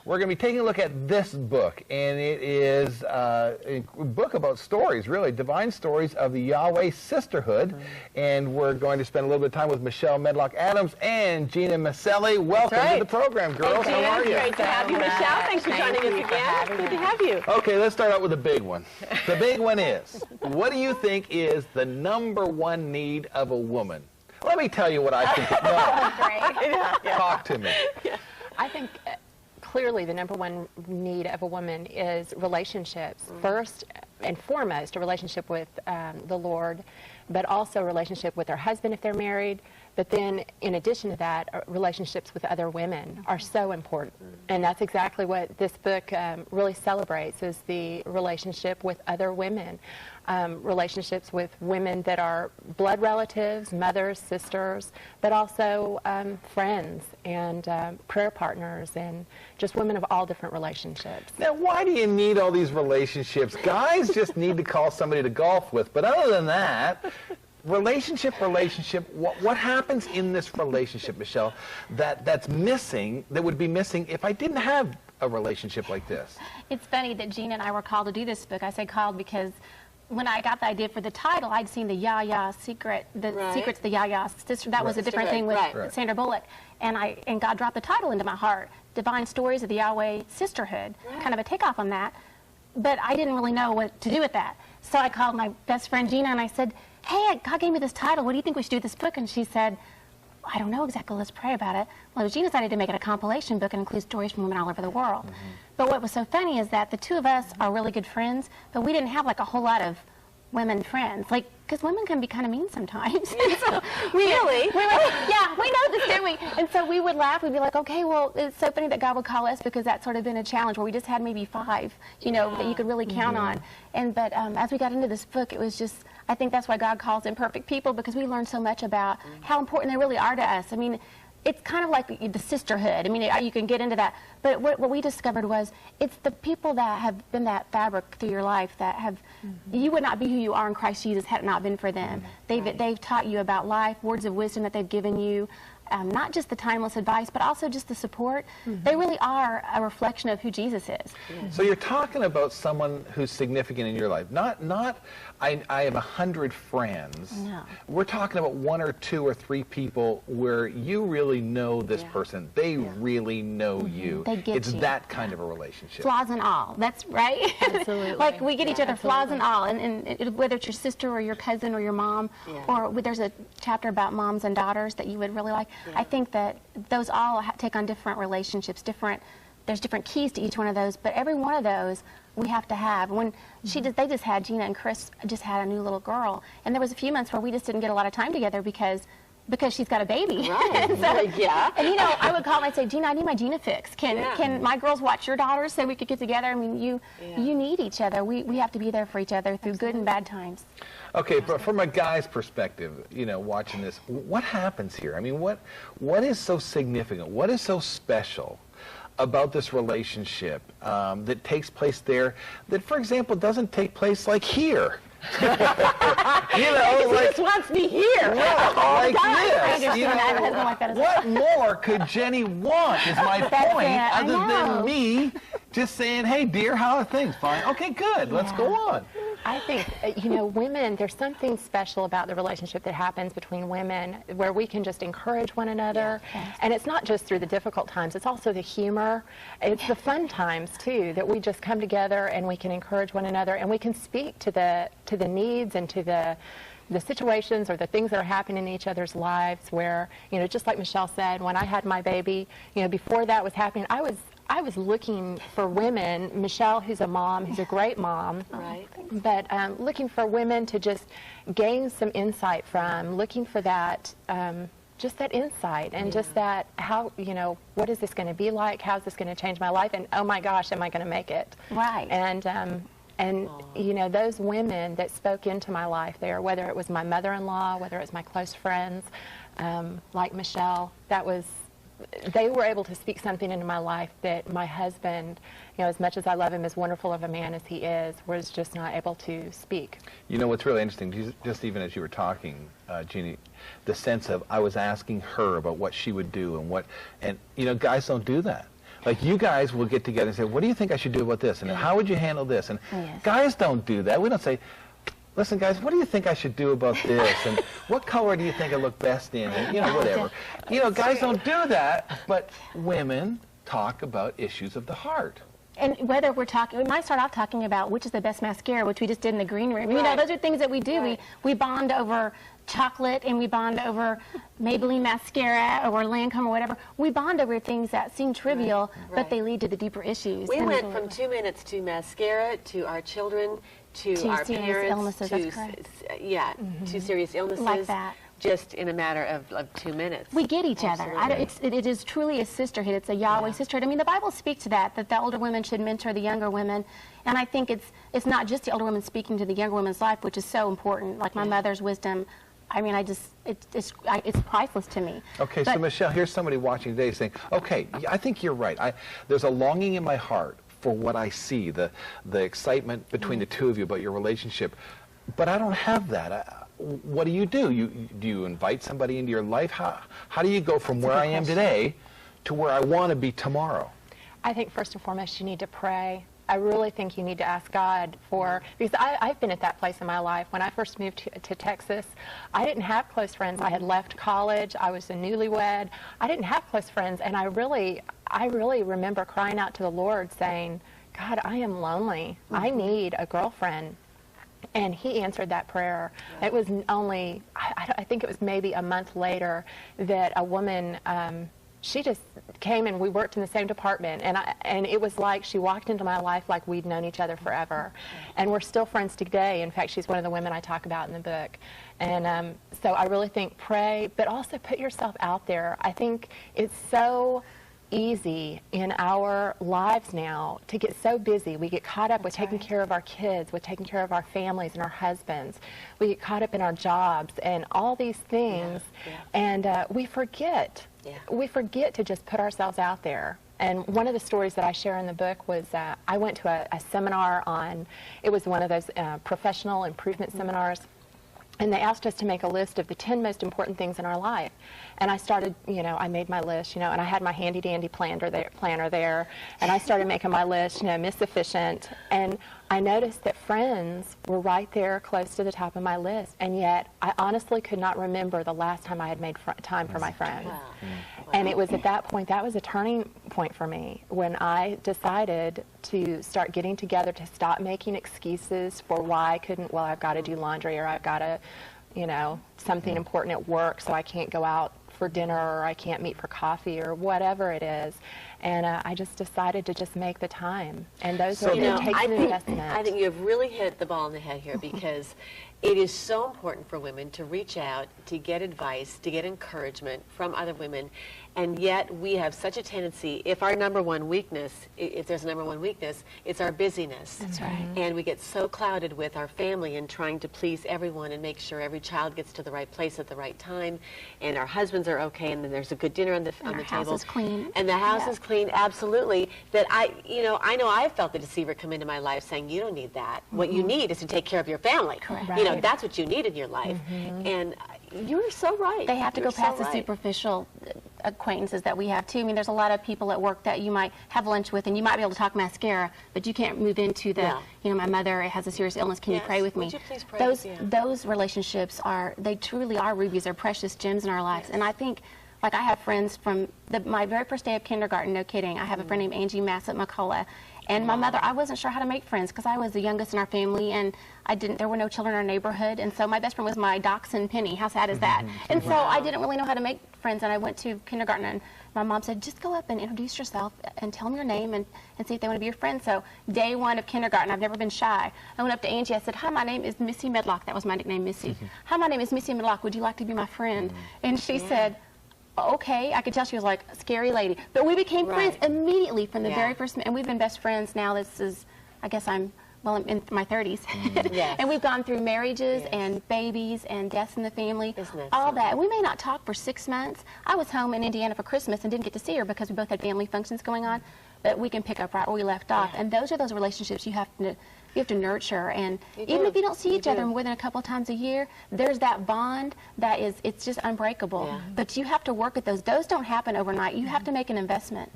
we're going to be taking a look at this book, and it is a book about stories, really, divine stories of the Yahweh Sisterhood, and we're going to spend a little bit of time with Michelle Medlock Adams and Gena Maselli. Welcome to the program, girls. Hey, how are you? Great to have you, Michelle. Thanks for joining us again. Good to have you. Okay, let's start out with the big one. The big one is, what do you think is the #1 need of a woman? Let me tell you what I think. No. Talk to me. I think clearly the #1 need of a woman is relationships. First and foremost, a relationship with the Lord, but also a relationship with her husband if they're married. But then, in addition to that, relationships with other women are so important. And that's exactly what this book really celebrates, is the relationship with other women. Relationships with women that are blood relatives, mothers, sisters, but also friends and prayer partners, and just women of all different relationships. Now, why do you need all these relationships? Guys just need to call somebody to golf with, but other than that, relationship, what happens in this relationship, Michelle, that's missing, that would be missing if I didn't have a relationship like this? It's funny that Gena and I were called to do this book. I say called because when I got the idea for the title, I'd seen the Yahweh Secrets of the Yahweh Sister. That was a different thing with Sandra Bullock. And God dropped the title into my heart, Divine Stories of the Yahweh Sisterhood, kind of a takeoff on that. But I didn't really know what to do with that. So I called my best friend Gena and I said, hey, God gave me this title. What do you think we should do with this book? And she said, I don't know exactly. Let's pray about it. Well, Gena decided to make it a compilation book and include stories from women all over the world. But what was so funny is that the two of us are really good friends, but we didn't have like a whole lot of women friends, like, because women can be kind of mean sometimes. So Really? Yeah, we know this, didn't we? And so we would laugh. We'd be like, okay, well, it's so funny that God would call us, because that's sort of been a challenge where we just had maybe 5, that you could really count on. But as we got into this book, it was just, I think that's why God calls imperfect people, because we learned so much about how important they really are to us. I mean, it's kind of like the sisterhood. I mean, you can get into that. But what we discovered was it's the people that have been that fabric through your life that have, you would not be who you are in Christ Jesus had it not been for them. They've taught you about life, words of wisdom that they've given you, not just the timeless advice, but also just the support. They really are a reflection of who Jesus is. So you're talking about someone who's significant in your life. Not I have 100 friends. No. We're talking about 1 or 2 or 3 people where you really know this person. They really know you. They get it's you. that kind of a relationship. Flaws and all. That's right. Absolutely. Like we get each other flaws and all, and whether it's your sister or your cousin or your mom, or there's a chapter about moms and daughters that you would really like. I think that those all take on different relationships, there's different keys to each one of those, but every one of those we have to have. When they just had, Gena and Chris just had a new little girl, and there was a few months where we just didn't get a lot of time together because she's got a baby. Right. And I would call and I'd say, Gena, I need my Gena fix. Can my girls watch your daughters so we could get together? I mean, you need each other. We have to be there for each other through good and bad times. Okay, but from a guy's perspective, watching this, what happens here? I mean, what is so significant? What is so special about this relationship that takes place there that, for example, doesn't take place like here? He just wants me here. Like this. What more could Jenny want, is my point, other than me just saying, hey, dear, how are things? Fine. Okay, good. Let's go on. I think, women, there's something special about the relationship that happens between women where we can just encourage one another. And it's not just through the difficult times. It's also the humor. It's the fun times, too, that we just come together and we can encourage one another, and we can speak to the needs and to the situations or the things that are happening in each other's lives where, just like Michelle said, when I had my baby, before that was happening, I was looking for women, Michelle, who's a mom, who's a great mom, but looking for women to just gain some insight from, looking for that, just that insight and just that, how, what is this going to be like? How's this going to change my life? And oh my gosh, am I going to make it? Right. And those women that spoke into my life there, whether it was my mother-in-law, whether it was my close friends, like Michelle, they were able to speak something into my life that my husband, as much as I love him, as wonderful of a man as he is, was just not able to speak. What's really interesting, just even as you were talking, Jeannie, the sense of I was asking her about what she would do and guys don't do that. Like you guys will get together and say, what do you think I should do about this? And how would you handle this? And guys don't do that. We don't say, listen, guys, what do you think I should do about this? And what color do you think I look best in? And, whatever. Guys don't do that, but women talk about issues of the heart. And whether we're talking, we might start off talking about which is the best mascara, which we just did in the green room. Those are things that we do. We bond over chocolate, and we bond over Maybelline mascara or Lancome or whatever. We bond over things that seem trivial, but they lead to the deeper issues. We went from 2 minutes to mascara, to our children, to our parents, illnesses, to that's correct. to serious illnesses. Like that. Just in a matter of 2 minutes. We get each other. It is truly a sisterhood. It's a Yahweh sisterhood. I mean, the Bible speaks to that the older women should mentor the younger women. And I think it's not just the older women speaking to the younger women's life, which is so important. Like my mother's wisdom, I mean, it's priceless to me. Okay, so Michelle, here's somebody watching today saying, okay, I think you're right. There's a longing in my heart for what I see, the excitement between the two of you about your relationship, but I don't have that. What do? Do you invite somebody into your life? How do you go from where I am today to where I want to be tomorrow? I think first and foremost you need to pray. I really think you need to ask God because I've been at that place in my life. When I first moved to Texas, I didn't have close friends. I had left college. I was a newlywed. I didn't have close friends, and I really remember crying out to the Lord saying, God, I am lonely. I need a girlfriend. And he answered that prayer. It was only, I think it was maybe a month later that a woman, she just came and we worked in the same department. And it was like she walked into my life like we'd known each other forever. And we're still friends today. In fact, she's one of the women I talk about in the book. And so I really think pray, but also put yourself out there. I think it's so easy in our lives now to get so busy. We get caught up with taking care of our kids, with taking care of our families and our husbands. We get caught up in our jobs and all these things, and we forget. We forget to just put ourselves out there. And one of the stories that I share in the book was I went to a seminar it was one of those professional improvement seminars. And they asked us to make a list of the 10 most important things in our life. And I started, I made my list, and I had my handy-dandy planner there. And I started making my list, Miss Efficient. And I noticed that friends were right there close to the top of my list. And yet, I honestly could not remember the last time I had made time for my friends. Wow. And it was at that point, that was a turning point for me, when I decided to start getting together, to stop making excuses for why I couldn't, I've got to do laundry, or I've got to, something important at work, so I can't go out for dinner, or I can't meet for coffee, or whatever it is. And I just decided to just make the time. And it takes an investment. I think you have really hit the ball on the head here, because it is so important for women to reach out, to get advice, to get encouragement from other women. And yet we have such a tendency, if there's a number one weakness, it's our busyness. That's right. And we get so clouded with our family and trying to please everyone and make sure every child gets to the right place at the right time, and our husbands are okay, and then there's a good dinner on the table. And the house is clean. And the house is clean, absolutely. That I know I've felt the deceiver come into my life saying, you don't need that. What you need is to take care of your family. Correct. That's what you need in your life. And you're so right. They have to go past the superficial acquaintances that we have too. I mean, there's a lot of people at work that you might have lunch with, and you might be able to talk mascara, but you can't move into the, my mother has a serious illness, can you pray with me? Would you please pray? Those relationships they truly are rubies. They're precious gems in our lives. And I think, like, I have friends from my very first day of kindergarten, no kidding. I have a friend named Angie Massett McCullough. And my mother, I wasn't sure how to make friends because I was the youngest in our family, and there were no children in our neighborhood, and so my best friend was my dachshund Penny. How sad is that? And so I didn't really know how to make friends, and I went to kindergarten, and my mom said, just go up and introduce yourself and tell them your name and see if they want to be your friend. So day one of kindergarten, I've never been shy. I went up to Angie, I said, hi, my name is Missy Medlock. That was my nickname, Missy. Hi, my name is Missy Medlock. Would you like to be my friend? And she said, okay. I could tell she was like a scary lady. But we became friends immediately from the very first, and we've been best friends now. I'm in my 30s. And we've gone through marriages and babies and deaths in the family, all that. We may not talk for 6 months. I was home in Indiana for Christmas and didn't get to see her because we both had family functions going on, but we can pick up right where we left off. And those are those relationships you have to nurture, and even if you don't see each other more than a couple of times a year, there's that bond it's just unbreakable. But you have to work at those. Those don't happen overnight. You have to make an investment.